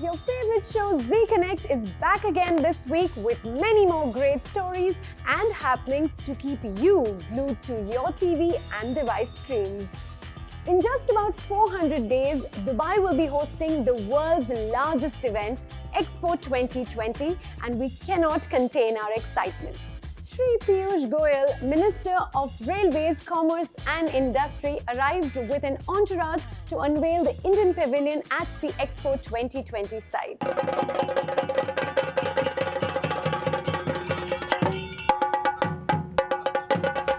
Your favorite show Z Connect is back again this week with many more great stories and happenings to keep you glued to your TV and device screens. In just about 400 days, Dubai will be hosting the world's largest event, Expo 2020, and we cannot contain our excitement. Shri Piyush Goyal, Minister of Railways, Commerce and Industry, arrived with an entourage to unveil the Indian Pavilion at the Expo 2020 site.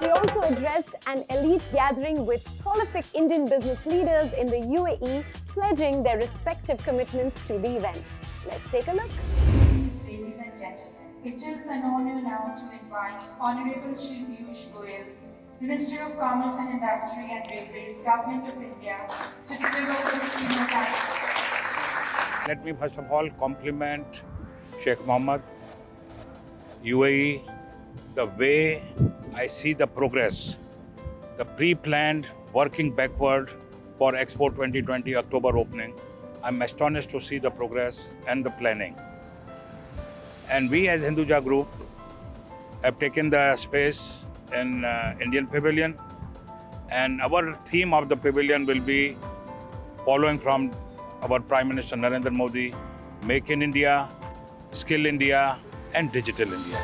He also addressed an elite gathering with prolific Indian business leaders in the UAE, pledging their respective commitments to the event. Let's take a look. Ladies and gentlemen, it is an honor now to invite Honorable Shri Piyush Goyal, Minister of Commerce and Industry and Railways, Government of India, to deliver his keynote address. Let me first of all compliment Sheikh Mohammed, UAE, the way I see the progress, the pre-planned working backward for Expo 2020 October opening. I'm astonished to see the progress and the planning. And we as Hinduja Group have taken the space in Indian Pavilion, and our theme of the pavilion will be following from our Prime Minister Narendra Modi, Make in India, Skill India and Digital India.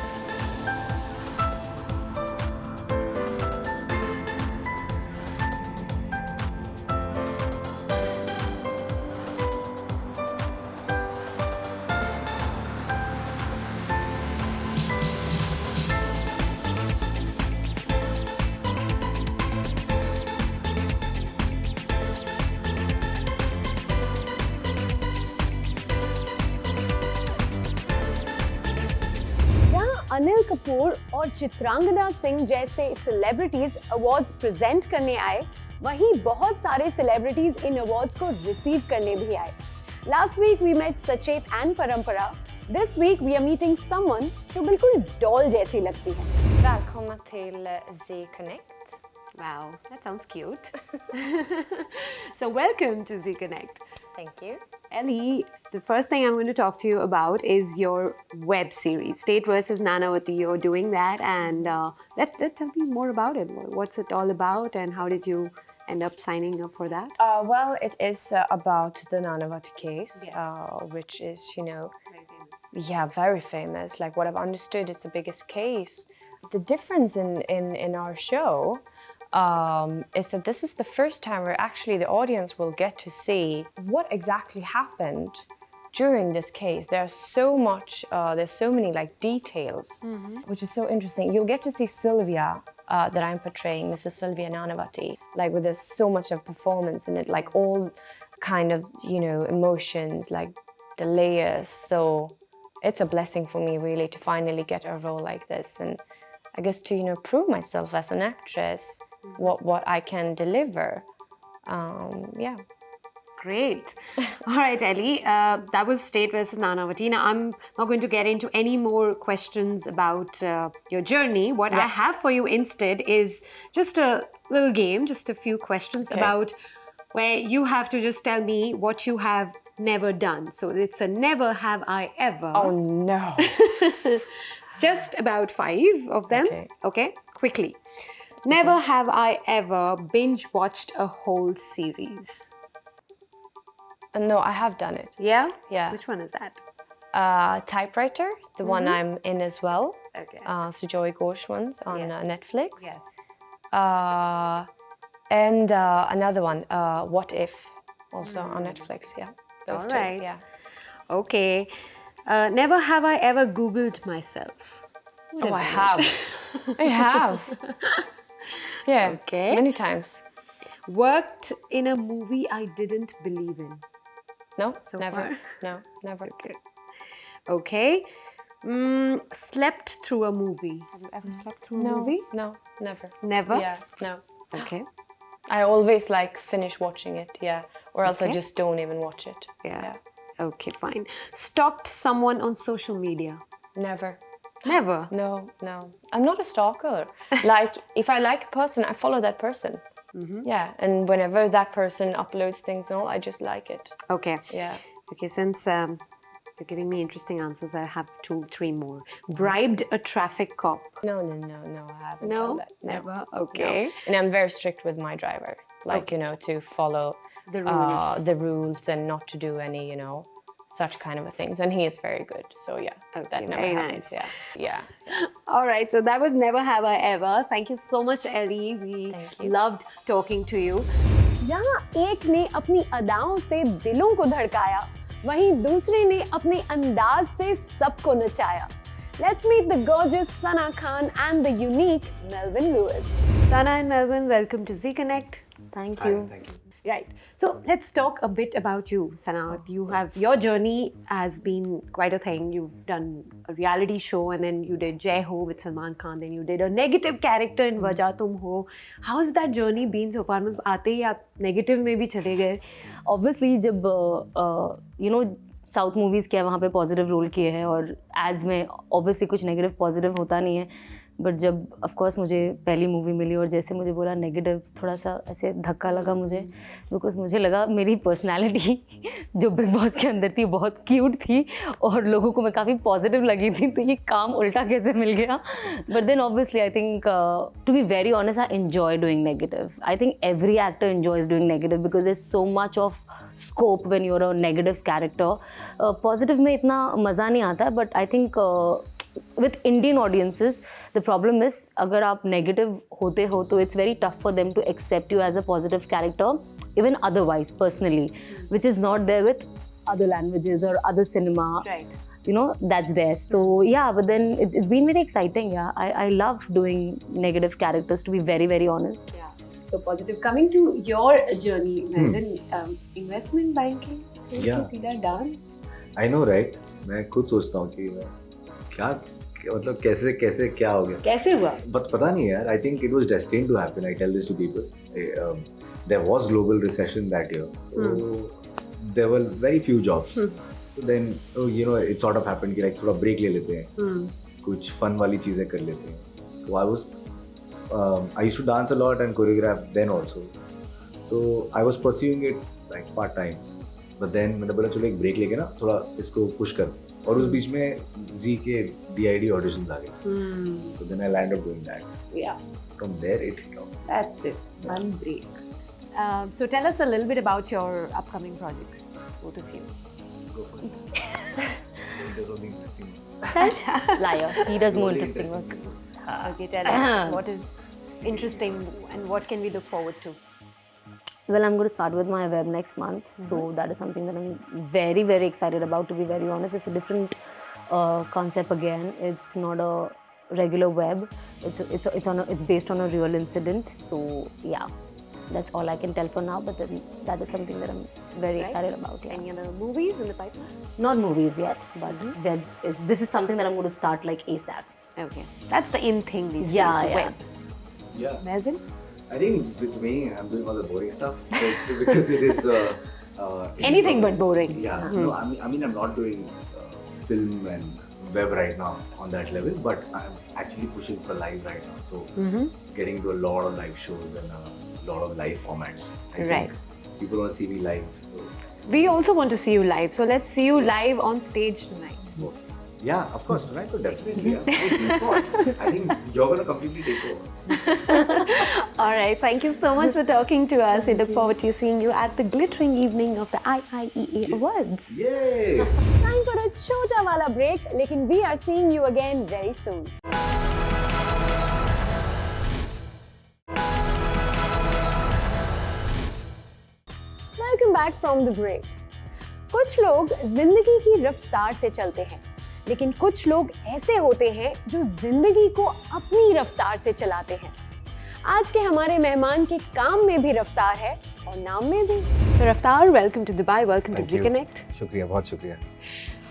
Anil Kapoor और चित्रांगदा सिंह जैसे celebrities awards present करने आए, वहीं बहुत सारे celebrities इन awards को receive करने भी आए. Last week we met Sachet and Parampara. This week we are meeting someone जो बिल्कुल डॉल जैसी लगती है. Välkomna till Z Connect. Wow, that sounds cute. So welcome to Z Connect. Thank you. Ellie, the first thing I'm going to talk to you about is your web series, State versus Nanavati. You're doing that, and tell me more about it. What's it all about, and how did you end up signing up for that? Well, it is about the Nanavati case, which is, very famous. Like what I've understood, it's the biggest case. The difference in our show is that this is the first time where actually the audience will get to see what exactly happened during this case. There's so many like details, which is so interesting. You'll get to see Sylvia that I'm portraying, Mrs. Sylvia Nanavati, like with there's so much of performance in it, like all kind of, emotions, like the layers. So it's a blessing for me really to finally get a role like this, and I guess to, prove myself as an actress, what I can deliver. Great. All right, Ellie, that was State versus Nanavati. Now, I'm not going to get into any more questions about your journey. What I have for you instead is just a little game, just a few questions about where you have to just tell me what you have never done. So it's a never have I ever. Oh no. Just about 5 of them. Okay? Quickly. Never have I ever binge watched a whole series. No, I have done it. Yeah? Yeah. Which one is that? Typewriter, the one I'm in as well. Okay. Sujoy Ghosh ones on Netflix. Yes. And another one, What If, also on Netflix. Yeah. Those All two. right. Yeah. Okay. Never have I ever Googled myself. Oh, I have. I have. Yeah. Okay. Many times. Worked in a movie I didn't believe in. No, So never. far? No, never. Okay. Slept through a movie. Have you ever slept through a movie? No, never. Never? Yeah, no. Okay. I always finish watching it, or else I Okay. just don't even watch it. Yeah. Okay, fine. Stalked someone on social media. Never. Never. No. I'm not a stalker. If I like a person, I follow that person. Yeah, and whenever that person uploads things and all, I just like it. Okay. Yeah. Okay, since you're giving me interesting answers, I have 2-3 more. Bribed a traffic cop. No, I haven't No, done that. No. never. Okay. No. And I'm very strict with my driver, like, to follow The rules. the rules and not to do any, such kind of things. And he is very good. So yeah, Okay, that never very happens. nice. Yeah. All right, so that was Never Have I Ever. Thank you so much, Ellie. We Thank you. loved talking to you. जहाँ एक ने अपनी अदाओं से दिलों को धड़काया, वहीं दूसरे ने अपने अंदाज से सबको नचाया. Let's meet the gorgeous Sana Khan and the unique Melvin Lewis. Sana and Melvin, welcome to Z Connect. Thank you. Thank you. Right. So let's talk a bit about you, Sana. Your journey has been quite a thing. You've done a reality show and then you did Jai Ho with Salman Khan. Then you did a negative character in Wajah Tum Ho. How's that journey been so far? मतलब आते ही आप negative में भी चले गए. Obviously जब south movies किया वहाँ पे पॉजिटिव रोल किए हैं और एड्स में ऑब्वियसली कुछ नेगेटिव पॉजिटिव होता नहीं है बट जब ऑफ कोर्स मुझे पहली मूवी मिली और जैसे मुझे बोला नेगेटिव थोड़ा सा ऐसे धक्का लगा मुझे बिकॉज मुझे लगा मेरी पर्सनालिटी जो बिग बॉस के अंदर थी बहुत क्यूट थी और लोगों को मैं काफ़ी पॉजिटिव लगी थी तो ये काम उल्टा कैसे मिल गया but then obviously I think to be very honest I enjoy doing negative I think every actor enjoys doing negative because there is so much of scope when you are a negative character positive में इतना मज़ा नहीं आता but I think with Indian audiences, the problem is अगर आप negative होते हो तो it's very tough for them to accept you as a positive character, even otherwise, personally, which is not there with other languages or other cinema. Right. That's there. So yeah, but then it's been very exciting. Yeah, I love doing negative characters. To be very very honest. Yeah. So positive. Coming to your journey, Melvin, investment banking. Did you see that dance? I know, right? मैं खुद सोचता हूँ कि क्या मतलब कैसे क्या हो गया कैसे हुआ? बट पता नहीं यार I think it was destined to happen I tell this to people there was global recession that year so there were very few jobs so then it sort of happened कि like थोड़ा break ले लेते हैं कुछ fun वाली चीजें कर लेते हैं तो I used to dance a lot and choreograph then also तो I was pursuing it like part time but then मैंने बोला चलो एक ब्रेक लेके ना थोड़ा इसको पुश कर और उस बीच में जी के DID ऑडिशंस आ गए तो then I land up doing that Yeah. From there it hit out That's it. One break. So tell us a little bit about your upcoming projects, both of you. Go first. There's only interesting. Liar. He does more interesting work. Okay, tell us what is interesting and what can we look forward to? Well, I'm going to start with my web next month, so that is something that I'm very, very excited about. To be very honest, it's a different concept again. It's not a regular web. It's based on a real incident. So yeah, that's all I can tell for now. But then that is something that I'm very excited about. Yeah. Any other movies in the pipeline? Not movies yet, but web is. This is something that I'm going to start like ASAP. Okay, that's the in thing these Yeah, days. yeah. Web. Yeah. Melvin? I think with me, I'm doing all the boring stuff because it is. Anything but boring. Yeah. No, I mean, I'm not doing film and web right now on that level, but I'm actually pushing for live right now. So getting into a lot of live shows and a lot of live formats. I Right. think people want to see me live, so We also want to see you live. So let's see you live on stage tonight. yeah, of course, tonight, so definitely. Yeah. By default, I think you're gonna completely take over. All right. Thank you so much for talking to us. We look forward to seeing you at the glittering evening of the IIEA Awards. Yay! Time for a chota wala break, lekin we are seeing you again very soon. Welcome back from the break. कुछ लोग जिंदगी की रफ्तार से चलते हैं, लेकिन कुछ लोग ऐसे होते हैं जो जिंदगी को अपनी रफ्तार से चलाते हैं। आज के हमारे मेहमान के काम में भी रफ्तार है और नाम में भी। तो Raftaar, welcome to Dubai, welcome to Zee connect. शुक्रिया, बहुत शुक्रिया।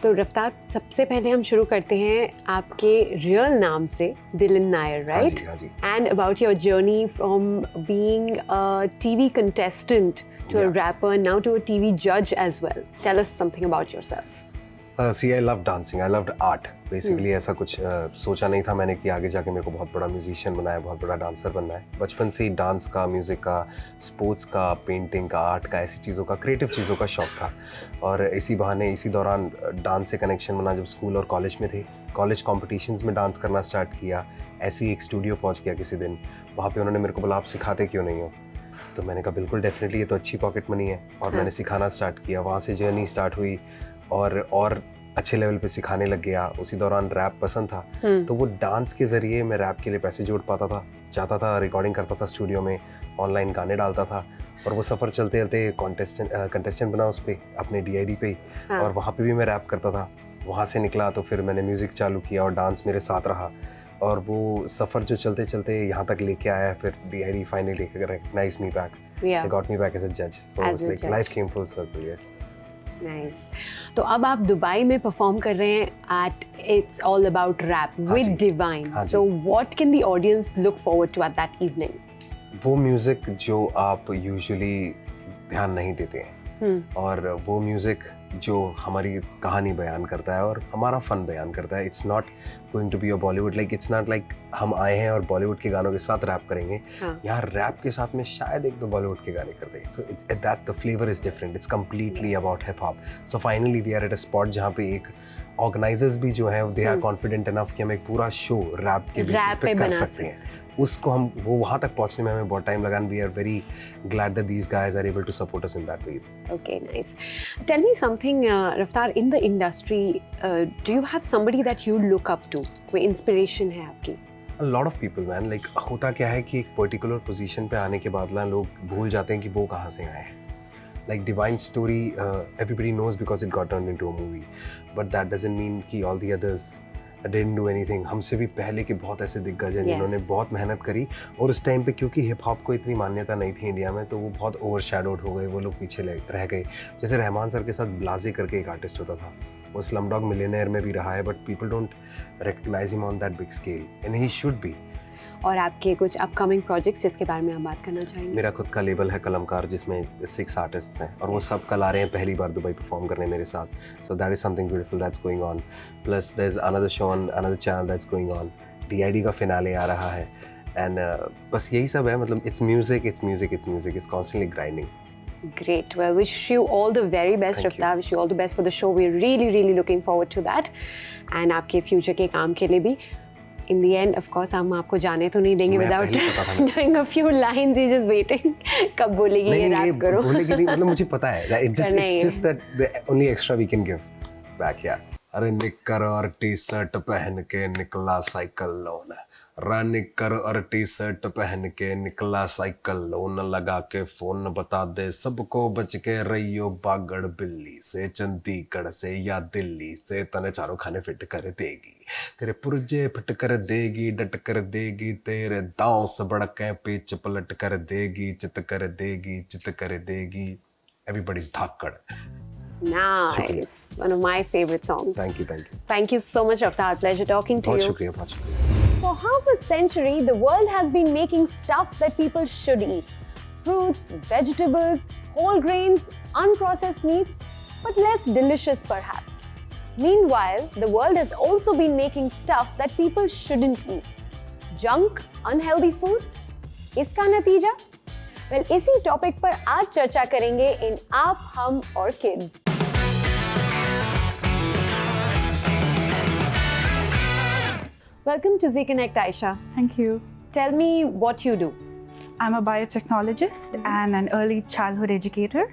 तो रफ्तार, सबसे पहले हम शुरू करते हैं आपके रियल नाम से, दिलन नायर, राइट? हाँ जी। And about your journey from being a TV contestant to a rapper, now to a TV judge as well. Tell us something about yourself. See I love dancing, I loved art basically. ऐसा कुछ सोचा नहीं था मैंने कि आगे जाके मेरे को बहुत बड़ा म्यूजिशियन बनना है, बहुत बड़ा डांसर बनना है। बचपन से ही डांस का, म्यूज़िक का, स्पोर्ट्स का, पेंटिंग का, आर्ट का, ऐसी चीज़ों का, क्रिएटिव चीज़ों का शौक था। और इसी बहाने इसी दौरान डांस से कनेक्शन बना। जब स्कूल और कॉलेज में थे, कॉलेज कॉम्पिटिशन्स में डांस करना स्टार्ट किया। ऐसे ही एक स्टूडियो पहुँच गया किसी दिन, वहाँ पर उन्होंने मेरे को बोला आप सिखाते क्यों नहीं हो? तो मैंने कहा बिल्कुल डेफिनेटली, ये तो अच्छी पॉकेट मनी है। और मैंने सिखाना स्टार्ट किया। वहाँ से जर्नी स्टार्ट हुई और अच्छे लेवल पे सिखाने लग गया। उसी दौरान रैप पसंद था, तो वो डांस के ज़रिए मैं रैप के लिए पैसे जोड़ पाता था। जाता था, रिकॉर्डिंग करता था स्टूडियो में, ऑनलाइन गाने डालता था। और वो सफ़र चलते चलते कंटेस्टेंट बना उस पर, अपने DID पे। और वहाँ पे भी मैं रैप करता था। वहाँ से निकला तो फिर मैंने म्यूज़िक चालू किया और डांस मेरे साथ रहा। और वो सफ़र जो चलते चलते यहाँ तक लेके आया, फिर DID finally recognise me back, they got me back as a जज। So it's like life came full circle. Yes, nice. तो अब आप दुबई में परफॉर्म कर रहे हैं at it's all about rap with Divine. So what can the audience look forward to at that evening? वो music जो आप यूजुअली ध्यान नहीं देते हैं, और वो म्यूज़िक जो हमारी कहानी बयान करता है और हमारा फ़न बयान करता है। It's not going to be a Bollywood, like it's not like हम आए हैं और बॉलीवुड के गानों के साथ रैप करेंगे। यहाँ रैप के साथ में शायद एक दो बॉलीवुड के गाने कर देंगे। So that the flavour is different, it's completely about hip hop. So finally we are at a spot जहाँ पे एक ऑर्गेनाइजर्स भी जो है दे आर कॉन्फिडेंट इनफ कि हम एक पूरा शो रैप के बेसिस पे कर सकते हैं। उसको हम वो वहाँ तक पहुँचने में हमें बहुत टाइम लगा, and we are very glad that these guys are able to support us in that way. Okay, nice. Tell me something, Raftaar, in the industry, do you have somebody that you look up to? कोई inspiration है आपकी? A lot of people, man. Like होता क्या है कि एक particular position पे आने के बाद ना लोग भूल जाते हैं कि वो कहाँ से आए हैं। Like Divine Story, everybody knows because it got turned into a movie, but that doesn't mean कि all the others didn't do anything. हमसे भी पहले के बहुत ऐसे दिग्गज हैं जिन्होंने बहुत मेहनत करी, और उस टाइम पे क्योंकि हिप हॉप को इतनी मान्यता नहीं थी इंडिया में, तो वो बहुत ओवरशैडोड हो गए, वो लोग पीछे रह गए। जैसे रहमान सर के साथ ब्लाजे करके एक आर्टिस्ट होता था, वो स्लमडॉग मिलियनेयर में भी रहा है, but people don't recognise him on that big scale, and he should be. और आपके कुछ अपकमिंग प्रोजेक्ट्स जिसके बारे में आप बात करना चाहेंगे? मेरा खुद का लेबल है कलमकार, जिसमें 6 आर्टिस्ट्स हैं, और वो सब कल आ रहे हैं पहली बार दुबई परफॉर्म करने मेरे साथ। So that is something beautiful that's going on. Plus there is another show on another channel that's going on. DID का फिनाले आ रहा है, एंड बस यही सब है। मतलब it's music, it's constantly grinding. Great. Well, wish you all the very best, Raftaar. Wish you all the best for the show. We're really looking forward to that. And आपके future के काम के लिए भी। In the end, of course, हम आपको जाने तो नहीं देंगे without doing a few lines. He's just waiting. कब बोलेगी ये रैप करो? बोलेगी नहीं, मतलब मुझे पता है। It's just that the only extra we can give back, yeah. अरे निक्कर और टी-शर्ट पहन के निकला साइकिल लोन, निक्कर और टी-शर्ट पहन के निकला साइकिल लोन, लगा के फोन बता दे सबको बच के रहियो बागड़ बिल्ली से, चंडीगढ़ से या दिल्ली से, तने चारों खाने फिट कर देगी, तेरे पुर्जे फिट कर देगी, डट कर देगी, तेरे दांव से बड़के पीछ पलट कर देगी, चित कर देगी, चित कर देगी। Everybody's Dhakad. Nice. One of my favorite songs. Thank you. Thank you so much, Raftaar. Pleasure talking to बहुत you. शुक्रिया, बहुत शुक्रिया। For half a century, the world has been making stuff that people should eat. Fruits, vegetables, whole grains, unprocessed meats, but less delicious perhaps. Meanwhile, the world has also been making stuff that people shouldn't eat. Junk, unhealthy food? इसका नतीजा? Well, इसी topic पर आज चर्चा करेंगे इन आप, हम और kids. Welcome to Z Connect, Aisha. Thank you. Tell me what you do. I'm a biotechnologist and an early childhood educator,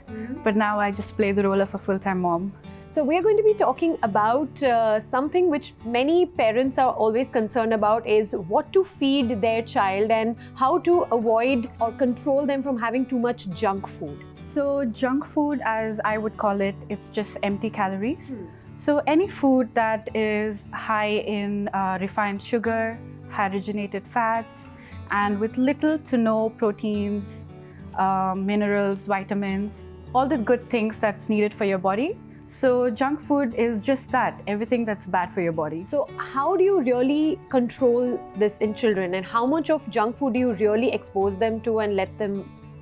but now I just play the role of a full-time mom. So we're going to be talking about something which many parents are always concerned about, is what to feed their child and how to avoid or control them from having too much junk food. So junk food, as I would call it, it's just empty calories. So any food that is high in refined sugar, hydrogenated fats, and with little to no proteins, minerals, vitamins, all the good things that's needed for your body. So junk food is just that, everything that's bad for your body. So how do you really control this in children, and how much of junk food do you really expose them to and let them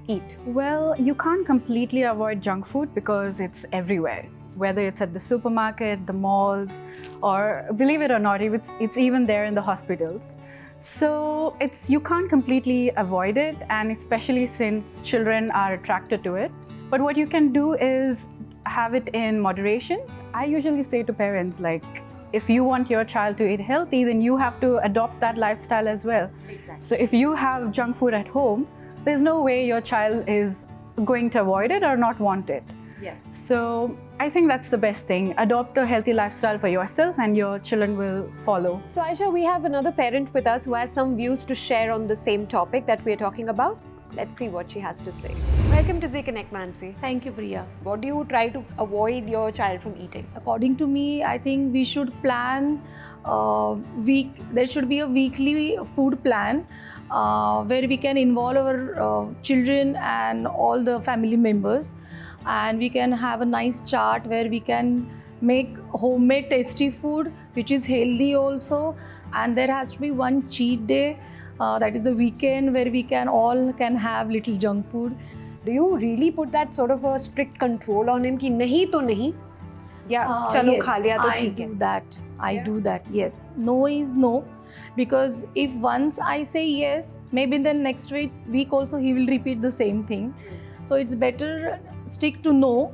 eat? Well, you can't completely avoid junk food because it's everywhere. whether it's at the supermarket, the malls, or believe it or not, it's even there in the hospitals. So you can't completely avoid it, and especially since children are attracted to it. But what you can do is have it in moderation. I usually say to parents, like, if you want your child to eat healthy, then you have to adopt that lifestyle as well. Exactly. So if you have junk food at home, there's no way your child is going to avoid it or not want it. Yeah. So I think that's the best thing. Adopt a healthy lifestyle for yourself and your children will follow. So Aisha, we have another parent with us who has some views to share on the same topic that we're talking about. Let's see what she has to say. Welcome to Zee Connect, Mansi. Thank you, Priya. What do you try to avoid your child from eating? According to me, I think we should plan there should be a weekly food plan where we can involve our children and all the family members, and we can have a nice chart where we can make homemade tasty food which is healthy also, and there has to be one cheat day, that is the weekend, where we can all have little junk food. Do you really put that sort of a strict control on him कि नहीं तो नहीं, या चलो खा लिया तो ठीक है? I do that, yes. No is no, because if once I say yes, maybe then next week also he will repeat the same thing. So it's better stick to no,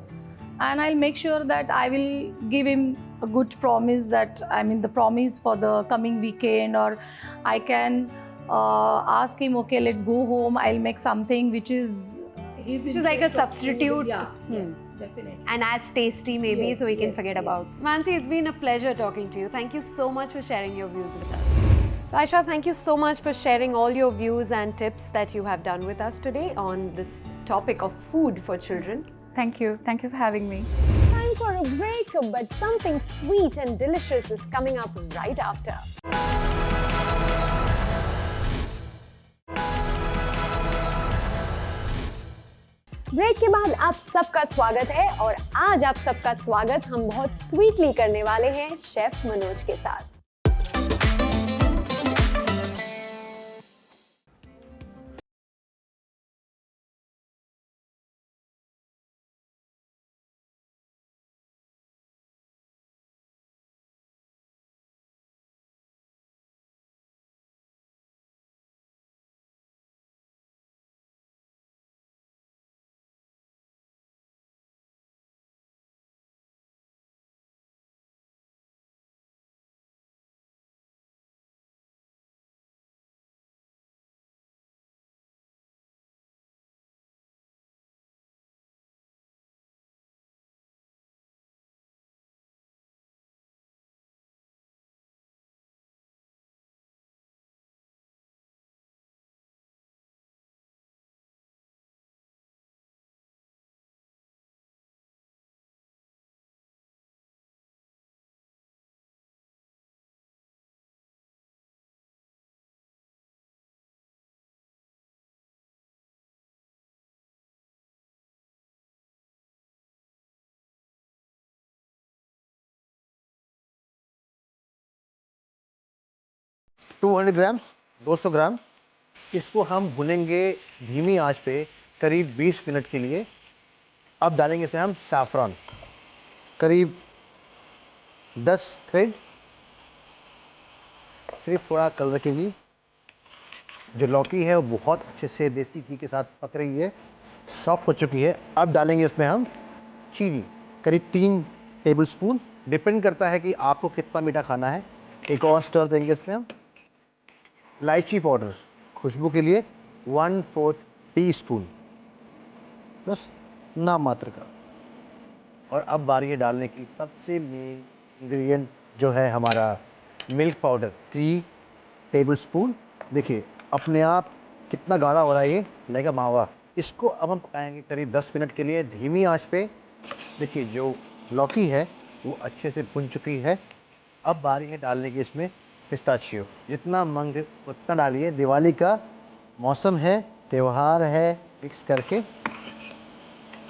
and I'll make sure that I will give him a good promise, that the promise for the coming weekend, or I can ask him, okay, let's go home, I'll make something which is like a substitute. Yeah, yes, definitely. And as tasty maybe, Yes, so we can yes, forget yes. about. Mansi, it's been a pleasure talking to you. Thank you so much for sharing your views with us. So Aisha, thank you so much for sharing all your views and tips that you have done with us today on this topic of food for children. Thank you. Thank you for having me. Time for a break, but something sweet and delicious is coming up right after. Break के बाद आप सबका स्वागत है, और आज आप सबका स्वागत हम बहुत स्वीटली करने वाले हैं शेफ मनोज के साथ। टू 200 ग्राम 200 ग्राम इसको हम भुनेंगे धीमी आंच पे करीब 20 मिनट के लिए। अब डालेंगे इसमें हम सैफरॉन, करीब 10 थ्रेड, सिर्फ थोड़ा कलर के लिए। जो लौकी है वो बहुत अच्छे से देसी घी के साथ पक रही है, सॉफ्ट हो चुकी है। अब डालेंगे इसमें हम चीनी, करीब 3 टेबल स्पून। डिपेंड करता है कि आपको कितना मीठा खाना है। एक और स्टर देंगे इसमें हम। इलायची पाउडर खुशबू के लिए 1/4 टीस्पून, बस नाम मात्र का। और अब बारी है डालने की सबसे मेन इंग्रेडिएंट जो है हमारा मिल्क पाउडर, 3 टेबल स्पून। देखिए अपने आप कितना गाढ़ा हो रहा है, ये लेगा मावा। इसको अब हम पकाएंगे करीब 10 मिनट के लिए धीमी आंच पे। देखिए जो लौकी है वो अच्छे से भुन चुकी है। अब बारी है डालने की इसमें पिस्ताचियो, जितना मंग उतना डालिए। दिवाली का मौसम है, त्यौहार है, मिक्स करके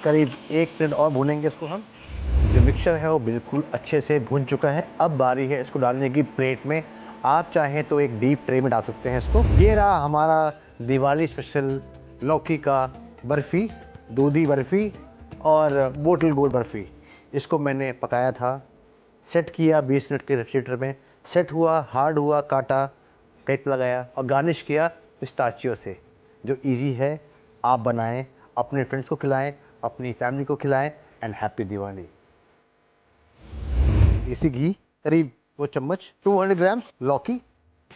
करीब 1 मिनट और भूनेंगे इसको हम। जो मिक्सचर है वो बिल्कुल अच्छे से भुन चुका है। अब बारी है इसको डालने की प्लेट में। आप चाहें तो एक डीप ट्रे में डाल सकते हैं इसको। ये रहा हमारा दिवाली स्पेशल लौकी का बर्फ़ी, दूधी बर्फ़ी और बोतल गोल बर्फ़ी। इसको मैंने पकाया था, सेट किया 20 मिनट के रेफ्रिजरेटर में, सेट हुआ, हार्ड हुआ, काटा, प्लेट लगाया और गार्निश किया पिस्ताचियो से। जो इजी है, आप बनाएं, अपने फ्रेंड्स को खिलाएं, अपनी फैमिली को खिलाएं एंड हैप्पी दिवाली। देसी घी करीब 2 चम्मच, 200 ग्राम लौकी,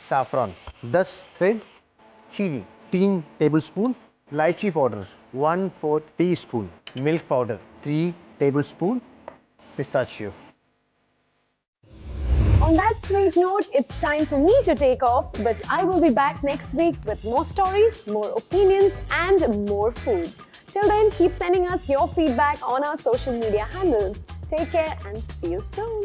सैफरन 10 थ्रेड, चीनी 3 टेबलस्पून, इलायची powder 1/4 teaspoon, milk powder 3 tablespoon, pistachio. On that sweet note, it's time for me to take off, but I will be back next week with more stories, more opinions, and more food. Till then, keep sending us your feedback on our social media handles. Take care and see you soon.